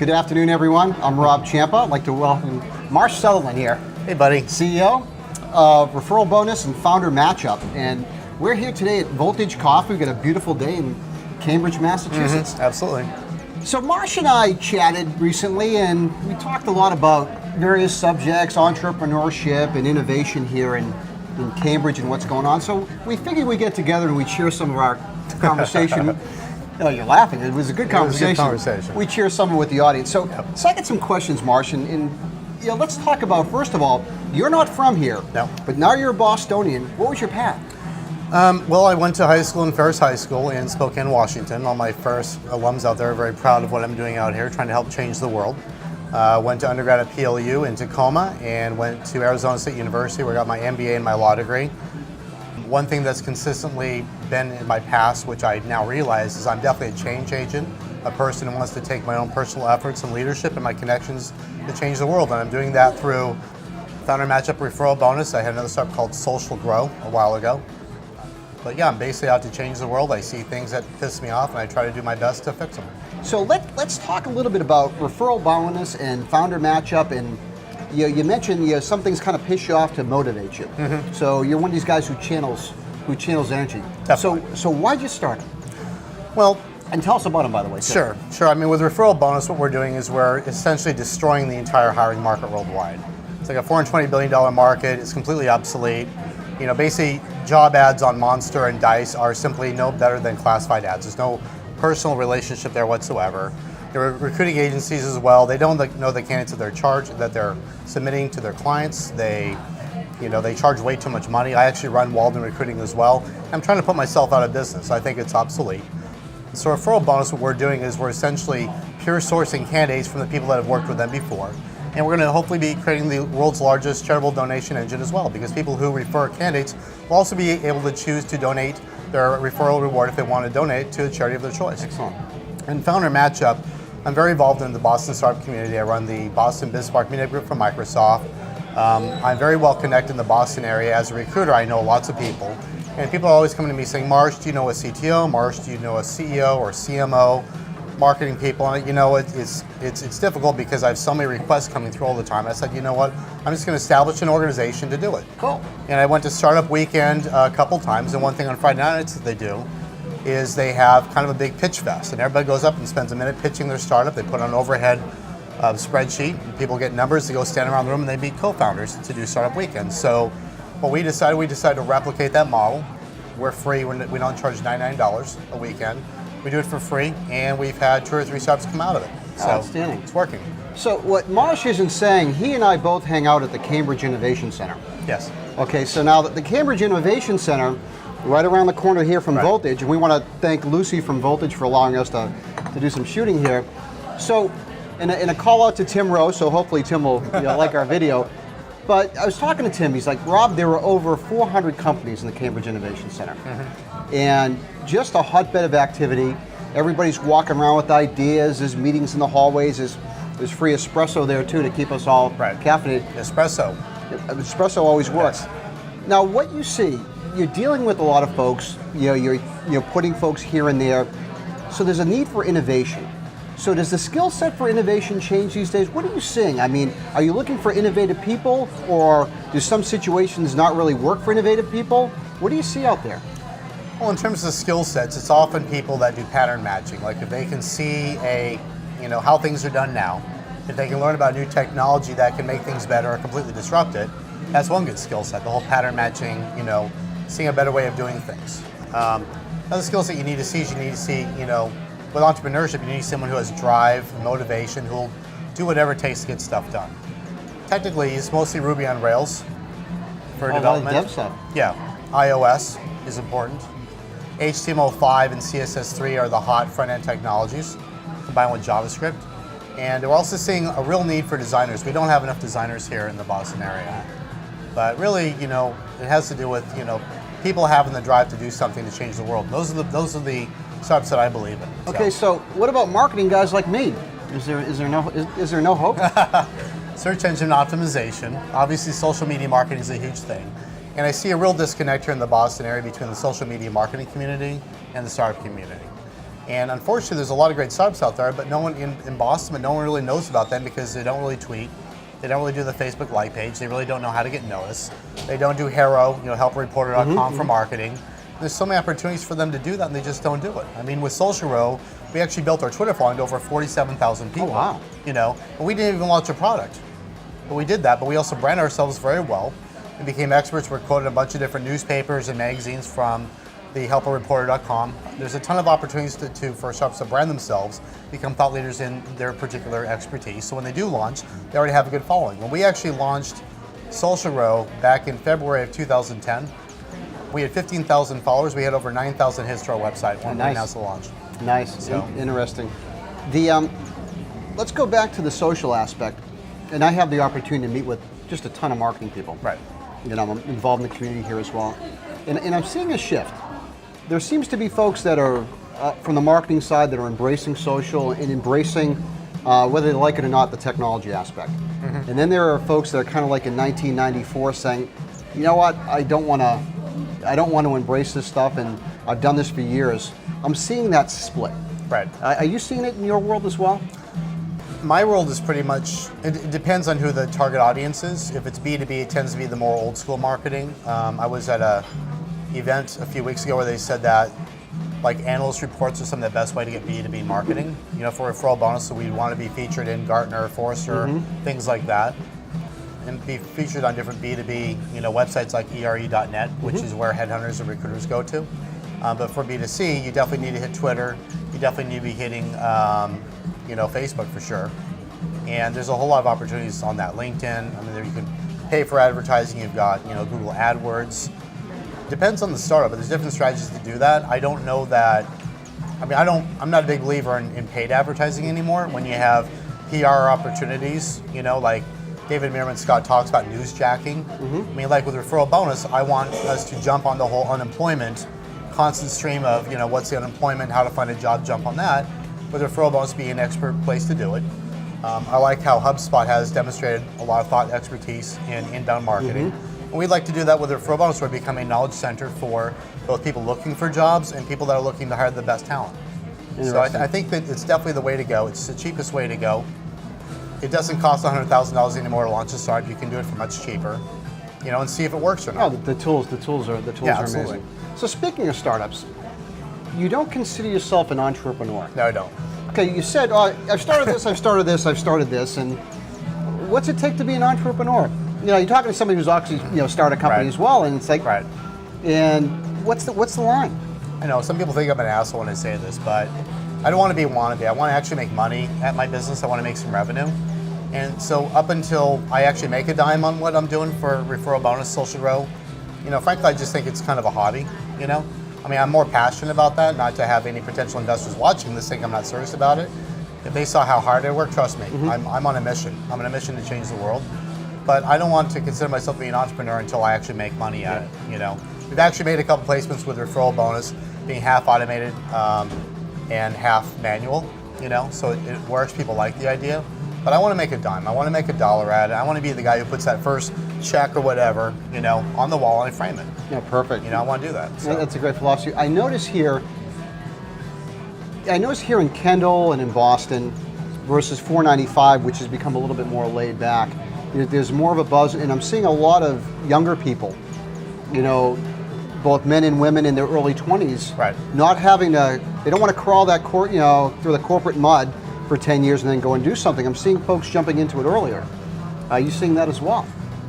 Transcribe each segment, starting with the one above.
Good afternoon, everyone. I'm Rob Ciampa. I'd like to welcome Marsh Sutherland here. Hey, buddy. CEO of ReferralBonus and FounderMatchup. And we're here today at Voltage Coffee. We've got a beautiful day in Cambridge, Massachusetts. Absolutely. So Marsh and I chatted recently, and we talked a lot about various subjects, entrepreneurship and innovation here in Cambridge and what's going on. So we figured we'd get together and we'd share some of our conversation. Oh, you're laughing. It was a good conversation. It was a good conversation. We share some with the audience. So I get some questions, Marsh, and let's talk about, first of all, you're not from here, no, but now you're a Bostonian. What was your path? Well, I went to high school in Ferris High School in Spokane, Washington. All my first alums out there are very proud of what I'm doing out here, trying to help change the world. Went to undergrad at PLU in Tacoma and went to Arizona State University where I got my MBA and my law degree. One thing that's consistently been in my past, which I now realize, is I'm definitely a change agent, a person who wants to take my own personal efforts and leadership and my connections to change the world. And I'm doing that through FounderMatchup ReferralBonus. I had another startup called SocialGrow a while ago. But yeah, I'm basically out to change the world. I see things that piss me off and I try to do my best to fix them. So let's talk a little bit about ReferralBonus and FounderMatchup. And you mentioned some things kind of piss you off to motivate you. Mm-hmm. So you're one of these guys who channels energy. Definitely. So why'd you start? Well, and tell us about them, by the way. Sure. I mean, with ReferralBonus, what we're doing is we're essentially destroying the entire hiring market worldwide. It's like a $420 billion market. It's completely obsolete. Basically, job ads on Monster and Dice are simply no better than classified ads. There's no personal relationship there whatsoever. There are recruiting agencies as well. They don't know the candidates that they're submitting to their clients. They charge way too much money. I actually run Walden Recruiting as well. I'm trying to put myself out of business. I think it's obsolete. So ReferralBonus, what we're doing is we're essentially pure sourcing candidates from the people that have worked with them before. And we're going to hopefully be creating the world's largest charitable donation engine as well, because people who refer candidates will also be able to choose to donate their referral reward if they want to donate to a charity of their choice. Excellent. And FounderMatchup, I'm very involved in the Boston startup community. I run the Boston Business Park Media Group for Microsoft. I'm very well connected in the Boston area. As a recruiter, I know lots of people. And people are always coming to me saying, Marsh, do you know a CTO? Marsh, do you know a CEO or CMO? Marketing people, and it's difficult because I have so many requests coming through all the time. I said, you know what, I'm just going to establish an organization to do it. Cool. And I went to Startup Weekend a couple times, and one thing on Friday nights that they do is they have kind of a big pitch fest, and everybody goes up and spends a minute pitching their startup. They put on an overhead spreadsheet, and people get numbers. They go stand around the room, and they meet co-founders to do Startup Weekend. So what we decided to replicate that model. We're free. We don't charge $99 a weekend. We do it for free, and we've had 2 or 3 startups come out of it. So outstanding. It's working. So what Marsh isn't saying, he and I both hang out at the Cambridge Innovation Center. Yes. Okay, so now the Cambridge Innovation Center, right around the corner here from Voltage, and we want to thank Lucy from Voltage for allowing us to do some shooting here. So, in a call out to Tim Rowe, so hopefully Tim will like our video. But I was talking to Tim, he's like, Rob, there were over 400 companies in the Cambridge Innovation Center. Mm-hmm. And just a hotbed of activity. Everybody's walking around with ideas, there's meetings in the hallways, there's free espresso there too to keep us all caffeinated. Espresso always works. Yes. Now what you see, you're dealing with a lot of folks, you're putting folks here and there, so there's a need for innovation. So does the skill set for innovation change these days? What are you seeing? I mean, are you looking for innovative people, or do some situations not really work for innovative people? What do you see out there? Well, in terms of skill sets, it's often people that do pattern matching. Like if they can see how things are done now, if they can learn about new technology that can make things better or completely disrupt it, that's one good skill set. The whole pattern matching, seeing a better way of doing things. Another skill set you need to see is with entrepreneurship, you need someone who has drive, motivation, who will do whatever it takes to get stuff done. Technically, it's mostly Ruby on Rails for development. Dev stuff. Yeah, iOS is important. HTML5 and CSS3 are the hot front-end technologies, combined with JavaScript. And we're also seeing a real need for designers. We don't have enough designers here in the Boston area. But really, it has to do with, people having the drive to do something to change the world. Those are the startups that I believe in. Okay, so what about marketing guys like me? Is there no hope? Search engine optimization. Obviously, social media marketing is a huge thing. And I see a real disconnect here in the Boston area between the social media marketing community and the startup community. And unfortunately, there's a lot of great startups out there, but no one in Boston, but no one really knows about them because they don't really tweet. They don't really do the Facebook like page. They really don't know how to get noticed. They don't do Hero, helpreporter.com for marketing. There's so many opportunities for them to do that, and they just don't do it. I mean, with SocialGrow, we actually built our Twitter following to over 47,000 people. Oh, wow. And we didn't even launch a product. But we did that, but we also branded ourselves very well and became experts. We're quoted in a bunch of different newspapers and magazines from the helpreporter.com. There's a ton of opportunities for startups to brand themselves, become thought leaders in their particular expertise. So when they do launch, they already have a good following. When we actually launched SocialGrow back in February of 2010, we had 15,000 followers. We had over 9,000 hits to our website when we announced the launch. Nice, So. Interesting. Let's go back to the social aspect. And I have the opportunity to meet with just a ton of marketing people. Right. I'm involved in the community here as well. And I'm seeing a shift. There seems to be folks that are from the marketing side that are embracing social and embracing, whether they like it or not, the technology aspect. And then there are folks that are kind of like in 1994 saying, you know what, I don't want to embrace this stuff, and I've done this for years. I'm seeing that split. Right. Are you seeing it in your world as well? My world is pretty much, it depends on who the target audience is. If it's B2B, it tends to be the more old school marketing. I was at a event a few weeks ago where they said that like analyst reports are some of the best way to get B2B marketing. For ReferralBonus, so we'd want to be featured in Gartner, Forrester, things like that. And be featured on different B2B websites like ERE.net, which is where headhunters and recruiters go to. But for B2C, you definitely need to hit Twitter. You definitely need to be hitting Facebook for sure. And there's a whole lot of opportunities on that. LinkedIn, there you can pay for advertising. You've got Google AdWords. Depends on the startup, but there's different strategies to do that. I don't know that, I'm not a big believer in paid advertising anymore. When you have PR opportunities, like David Meerman Scott talks about newsjacking. Like with ReferralBonus, I want us to jump on the whole unemployment, constant stream of, what's the unemployment, how to find a job, jump on that. With ReferralBonus being an expert place to do it. I like how HubSpot has demonstrated a lot of thought expertise in inbound marketing. And we'd like to do that with ReferralBonus, where we become a knowledge center for both people looking for jobs and people that are looking to hire the best talent. So I think that it's definitely the way to go. It's the cheapest way to go. It doesn't cost $100,000 anymore to launch a startup. You can do it for much cheaper, and see if it works or not. Oh, the tools are amazing. So speaking of startups, you don't consider yourself an entrepreneur. No, I don't. Okay, you said, I've started this, I've started this, I've started this, and what's it take to be an entrepreneur? You're talking to somebody who's actually, started a company as well, and it's like, and what's the line? I know, some people think I'm an asshole when I say this, but I don't want to be a wannabe. I want to actually make money at my business. I want to make some revenue. And so up until I actually make a dime on what I'm doing for ReferralBonus, SocialGrow, frankly, I just think it's kind of a hobby, I'm more passionate about that, not to have any potential investors watching this think I'm not serious about it. If they saw how hard I work, trust me, I'm on a mission. I'm on a mission to change the world. But I don't want to consider myself to be an entrepreneur until I actually make money at it, We've actually made a couple placements with ReferralBonus, being half automated and half manual, so it works. People like the idea. But I want to make a dime. I want to make $1 at it. I want to be the guy who puts that first check or whatever, on the wall and I frame it. Yeah, perfect. I want to do that. So. That's a great philosophy. I notice here in Kendall and in Boston versus 495, which has become a little bit more laid back. There's more of a buzz, and I'm seeing a lot of younger people, both men and women in their early 20s, not having to, they don't want to crawl that through the corporate mud for 10 years and then go and do something. I'm seeing folks jumping into it earlier. Are you seeing that as well?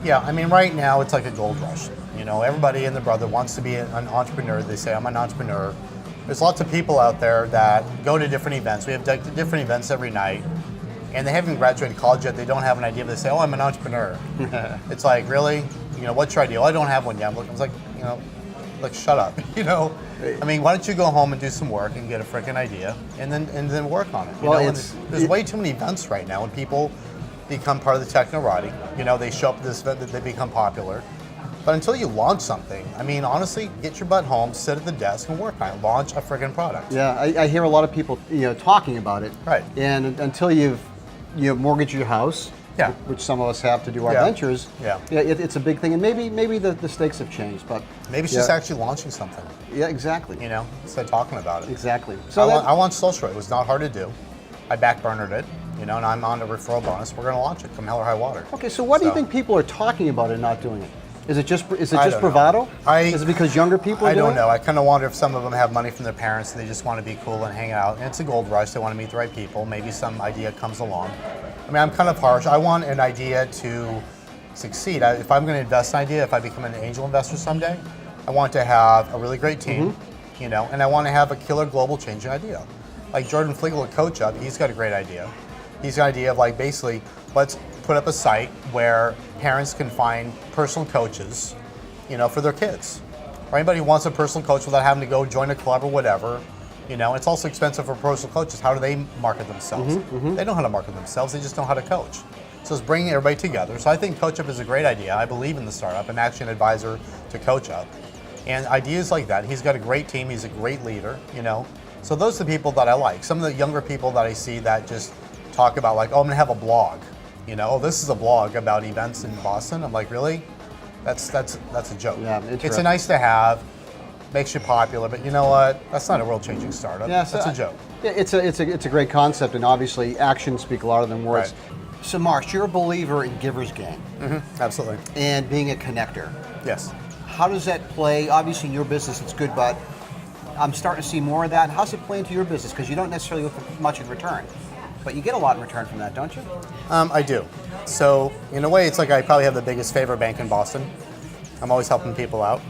Yeah, right now it's like a gold rush. Everybody and their brother wants to be an entrepreneur. They say, I'm an entrepreneur. There's lots of people out there that go to different events. We have different events every night, and they haven't graduated college yet. They don't have an idea. They say, I'm an entrepreneur. It's like, really? What's your idea? I don't have one yet. I was like, shut up. Why don't you go home and do some work and get a freaking idea, and then work on it? There's way too many events right now, and people become part of the technorati. They show up at this event, that they become popular. But until you launch something, honestly, get your butt home, sit at the desk, and work on it. Launch a freaking product. Yeah, I hear a lot of people, talking about it. Right. And until you've mortgaged your house, Yeah. which some of us have to do our Yeah. ventures. Yeah. It's a big thing, and maybe the stakes have changed, but Maybe it's just actually launching something, yeah, exactly. instead of talking about it. Exactly. I launched SocialGrow. It was not hard to do. I backburnered it, and I'm on to ReferralBonus. We're going to launch it, come hell or high water. Okay, so what do you think people are talking about and not doing it? Is it just I don't bravado? know. Is it because younger people are I doing don't know. it? I kind of wonder if some of them have money from their parents and they just want to be cool and hang out. And it's a gold rush. They want to meet the right people. Maybe some idea comes along. I mean, I'm kind of harsh. I want an idea to succeed. If I'm going to invest in an idea, if I become an angel investor someday, I want to have a really great team, and I want to have a killer global changing idea. Like Jordan Flegel at CoachUp, he's got a great idea. He's got an idea of like basically, let's put up a site where parents can find personal coaches, for their kids. Or anybody who wants a personal coach without having to go join a club or whatever. It's also expensive for personal coaches. How do they market themselves? They know how to market themselves. They just know how to coach. So it's bringing everybody together. So I think CoachUp is a great idea. I believe in the startup. I'm actually an advisor to CoachUp. And ideas like that, he's got a great team. He's a great leader, So those are the people that I like. Some of the younger people that I see that just talk about like, oh, I'm gonna have a blog. Oh, this is a blog about events in Boston. I'm like, really? That's a joke. Yeah, it's a nice to have, makes you popular, but you know what? That's not a world-changing startup. Yeah, so that's a joke. Yeah, it's a great concept, and obviously actions speak louder than words. Right. So, Marsh, you're a believer in giver's gain Absolutely. and being a connector. Yes. How does that play? Obviously, in your business, it's good, but I'm starting to see more of that. How's it play into your business? Because you don't necessarily look for much in return, but you get a lot in return from that, don't you? I do. So in a way, it's like I probably have the biggest favor bank in Boston. I'm always helping people out,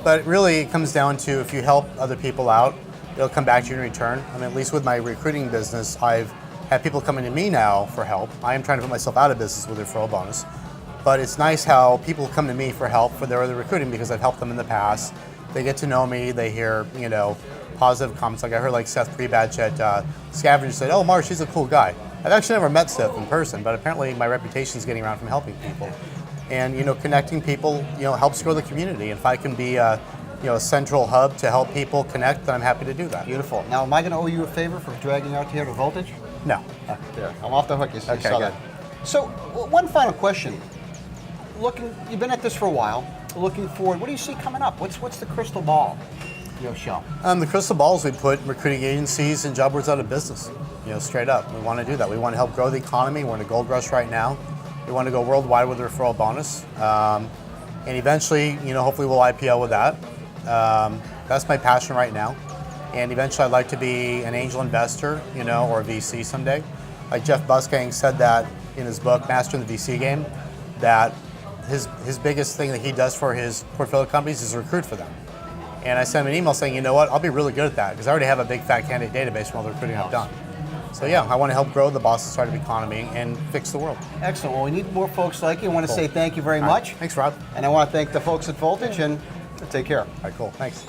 But really, it comes down to if you help other people out, it'll come back to you in return. I mean, at least with my recruiting business, I've had people coming to me now for help. I am trying to put myself out of business with ReferralBonus. But it's nice how people come to me for help for their other recruiting because I've helped them in the past. They get to know me. They hear, positive comments. Like I heard like Seth Prebatch at Scavenger said, oh, Marsh, he's a cool guy. I've actually never met Seth in person, but apparently my reputation is getting around from helping people. And, connecting people, helps grow the community. And if I can be a central hub to help people connect, then I'm happy to do that. Beautiful. Now, am I going to owe you a favor for dragging out here to Voltage? No. There. I'm off the hook. You saw Okay, that. good. So, one final question. You've been at this for a while. Looking forward, what do you see coming up? What's the crystal ball? Show. The crystal balls, we put recruiting agencies and job boards out of business. Straight up. We want to do that. We want to help grow the economy. We're in a gold rush right now. We want to go worldwide with ReferralBonus. And eventually, hopefully we'll IPO with that. That's my passion right now. And eventually I'd like to be an angel investor, or a VC someday. Like Jeff Busgang said that in his book, Mastering the VC Game, that his biggest thing that he does for his portfolio companies is recruit for them. And I sent him an email saying, you know what, I'll be really good at that because I already have a big fat candidate database from all the recruiting I've done. So yeah, I want to help grow the Boston startup economy and fix the world. Excellent. Well, we need more folks like you. I want to say thank you very much. Thanks, Rob. And I want to thank the folks at Voltage and take care. All right, cool. Thanks.